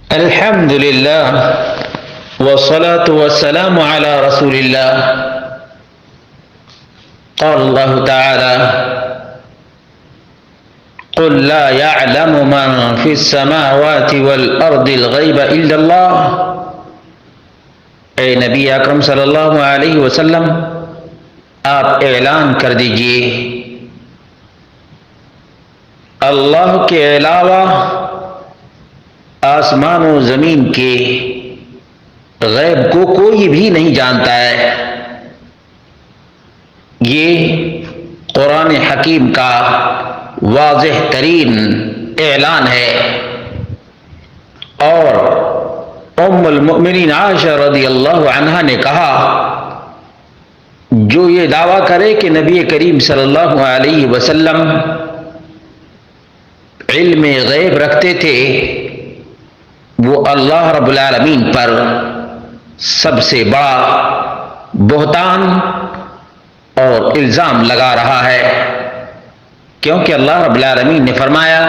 الحمد لله والصلاة والسلام على رسول الله. قال الله تعالى: قل لا يعلم من في السماوات والأرض الغيب إلا الله. اے نبی اکرم صلی اللہ علیہ وسلم، آپ اعلان کر دیجئے اللہ کے علاوہ آسمان و زمین کے غیب کو کوئی بھی نہیں جانتا ہے. یہ قرآن حکیم کا واضح ترین اعلان ہے. اور ام المؤمنین عائشہ رضی اللہ عنہا نے کہا، جو یہ دعویٰ کرے کہ نبی کریم صلی اللہ علیہ وسلم علم غیب رکھتے تھے، وہ اللہ رب العالمین پر سب سے بڑا بہتان اور الزام لگا رہا ہے، کیونکہ اللہ رب العالمین نے فرمایا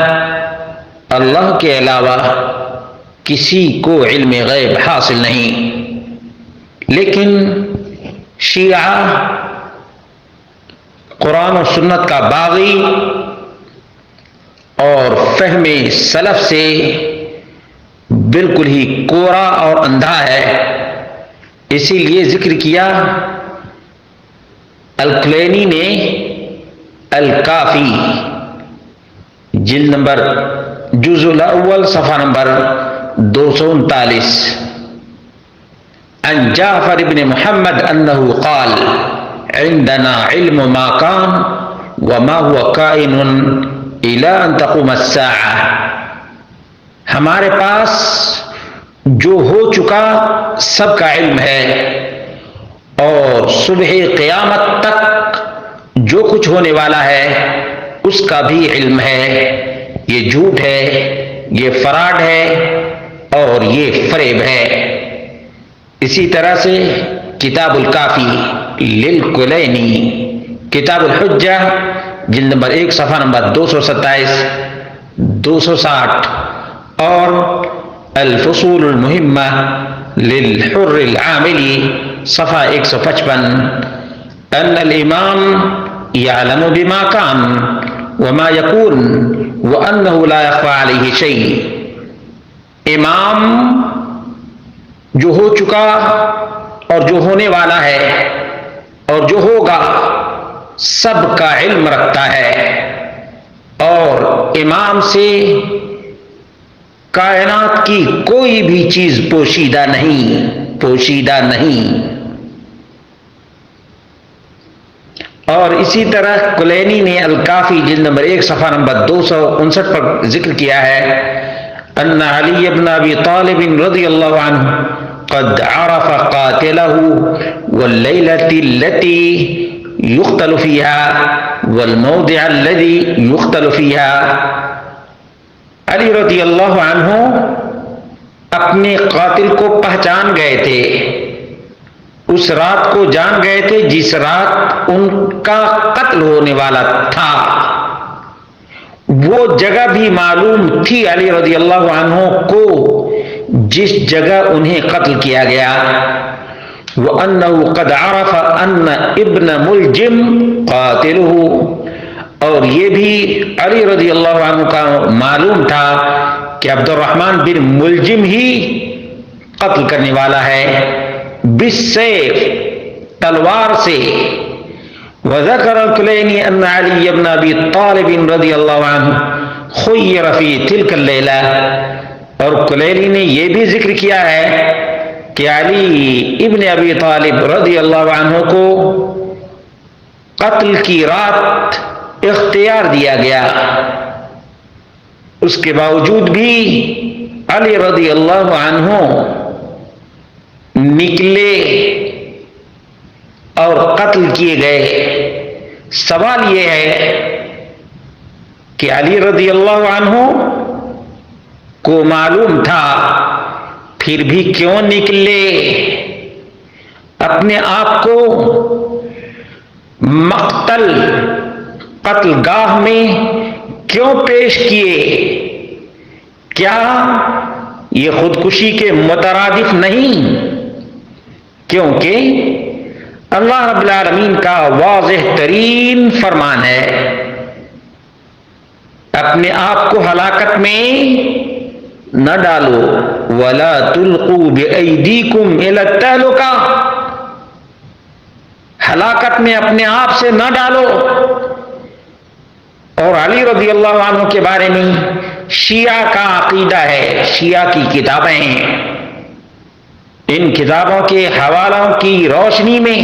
اللہ کے علاوہ کسی کو علم غیب حاصل نہیں. لیکن شیعہ قرآن و سنت کا باغی اور فہم سلف سے بالکل ہی کورا اور اندھا ہے. اسی لیے ذکر کیا الکلینی نے الکافی جلد نمبر جزء الاول صفحہ نمبر 239 عن جعفر بن محمد انه قال عندنا علم ما كان وما هو كائن الى ان تقوم الساعة. ہمارے پاس جو ہو چکا سب کا علم ہے، اور صبح قیامت تک جو کچھ ہونے والا ہے اس کا بھی علم ہے. یہ جھوٹ ہے، یہ فراڈ ہے اور یہ فریب ہے. اسی طرح سے کتاب الکافی للکلینی، کتاب الحجہ جلد نمبر 1 صفحہ نمبر 227 260 اور الفصول المہمہ للحر العاملی صفحہ 155 ان الامام يعلم بما كان وما يكون وانه لا يخفى عليه شيء. امام جو ہو چکا اور جو ہونے والا ہے اور جو ہوگا سب کا علم رکھتا ہے، اور امام سے کائنات کی کوئی بھی چیز پوشیدہ نہیں. اور اسی طرح کلینی نے الکافی جلد نمبر 1 صفحہ نمبر 259 پر ذکر کیا ہے ان علی بن ابی طالب رضی اللہ عنہ قد عرف قاتلہ واللیلۃ التي یقتل فیہا والموضع الذي یقتل فیہا. علی رضی اللہ عنہ اپنے قاتل کو پہچان گئے تھے، اس رات کو جان گئے تھے جس رات ان کا قتل ہونے والا تھا. وہ جگہ بھی معلوم تھی علی رضی اللہ عنہ کو جس جگہ انہیں قتل کیا گیا. وَأَنَّهُ قَدْ عَرَفَ أَنَّ ابْنَ مُلْجِمْ قَاتِلُهُ، اور یہ بھی علی رضی اللہ عنہ کا معلوم تھا کہ عبد الرحمن بن ملجم ہی قتل کرنے والا ہے بالسیف، تلوار سے. وذكر الكليني ان علي بن ابي طالب رضی اللہ عنہ خیر فی تلك الليلة، اور کلینی نے یہ بھی ذکر کیا ہے کہ علی ابن ابی طالب رضی اللہ عنہ کو قتل کی رات اختیار دیا گیا. اس کے باوجود بھی علی رضی اللہ عنہ نکلے اور قتل کیے گئے. سوال یہ ہے کہ علی رضی اللہ عنہ کو معلوم تھا پھر بھی کیوں نکلے؟ اپنے آپ کو قتل گاہ میں کیوں پیش کیے؟ کیا یہ خودکشی کے مترادف نہیں، کیونکہ اللہ رب العالمین کا واضح ترین فرمان ہے، اپنے آپ کو ہلاکت میں نہ ڈالو، وَلَا تُلْقُوا بِأَيْدِيكُمْ إِلَى التَّهْلُكَةِ، ہلاکت میں اپنے آپ سے نہ ڈالو۔ اور علی رضی اللہ عنہ کے بارے میں شیعہ کا عقیدہ ہے، شیعہ کی کتابیں ہیں، ان کتابوں کے حوالوں کی روشنی میں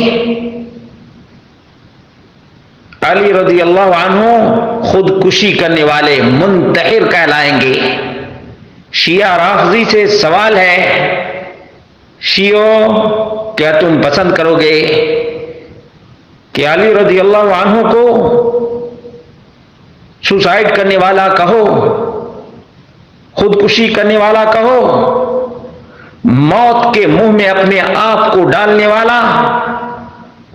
علی رضی اللہ عنہ خودکشی کرنے والے منتحر کہلائیں گے۔ شیعہ رافضی سے سوال ہے، شیعوں کیا تم پسند کرو گے کہ علی رضی اللہ عنہ کو سوسائڈ کرنے والا کہو، خودکشی کرنے والا کہو، موت کے منہ میں اپنے آپ کو ڈالنے والا؟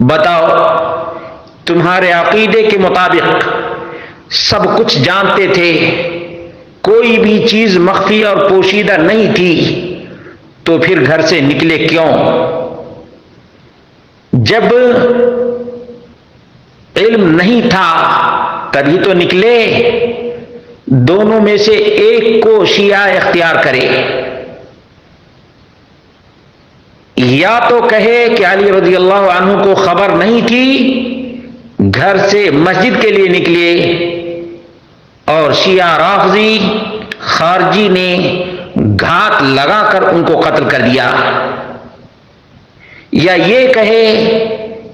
بتاؤ، تمہارے عقیدے کے مطابق سب کچھ جانتے تھے، کوئی بھی چیز مخفی اور پوشیدہ نہیں تھی، تو پھر گھر سے نکلے کیوں؟ جب علم نہیں تھا تبھی تو نکلے۔ دونوں میں سے ایک کو شیعہ اختیار کرے، یا تو کہے کہ علی رضی اللہ عنہ کو خبر نہیں تھی، گھر سے مسجد کے لیے نکلے اور شیعہ رافضی خارجی نے گھات لگا کر ان کو قتل کر دیا، یا یہ کہے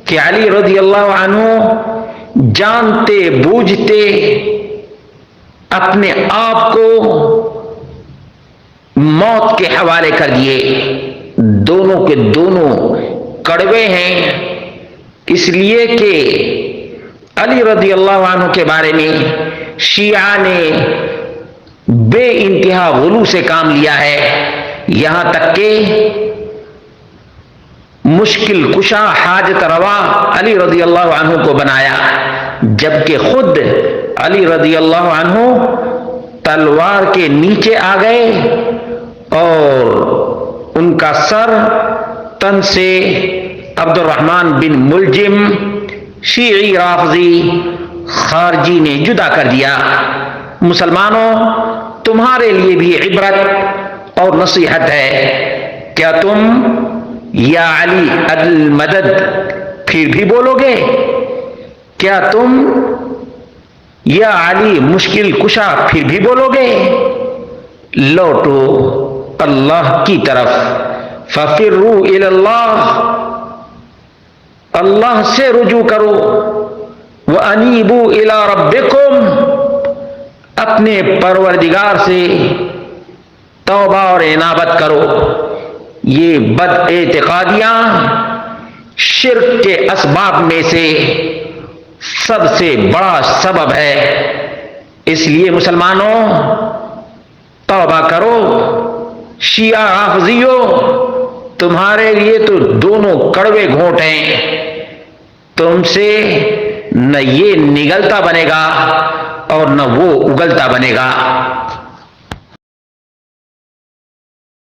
کہ علی رضی اللہ عنہ جانتے بوجھتے اپنے آپ کو موت کے حوالے کر دیے۔ دونوں کے دونوں کڑوے ہیں، اس لیے کہ علی رضی اللہ عنہ کے بارے میں شیعہ نے بے انتہا غلو سے کام لیا ہے، یہاں تک کہ مشکل کشا حاجت روا علی رضی اللہ عنہ کو بنایا، جبکہ خود علی رضی اللہ عنہ تلوار کے نیچے آ گئے اور ان کا سر تن سے عبد الرحمن بن ملجم شیعی رافضی خارجی نے جدا کر دیا۔ مسلمانوں، تمہارے لیے بھی عبرت اور نصیحت ہے، کیا تم یا علی المدد پھر بھی بولو گے؟ کیا تم یا علی مشکل کشا پھر بھی بولو گے؟ لوٹو اللہ کی طرف، ففروا الی اللہ، اللہ سے رجوع کرو، وانیبوا الی ربکم، اپنے پروردگار سے توبہ اور انابت کرو۔ یہ بد اعتقادیاں شرک کے اسباب میں سے سب سے بڑا سبب ہے، اس لیے مسلمانوں توبہ کرو۔ شیعہ رافضیوں، تمہارے لیے تو دونوں کڑوے گھونٹ ہیں، تم سے نہ یہ نگلتا بنے گا اور نہ وہ اگلتا بنے گا۔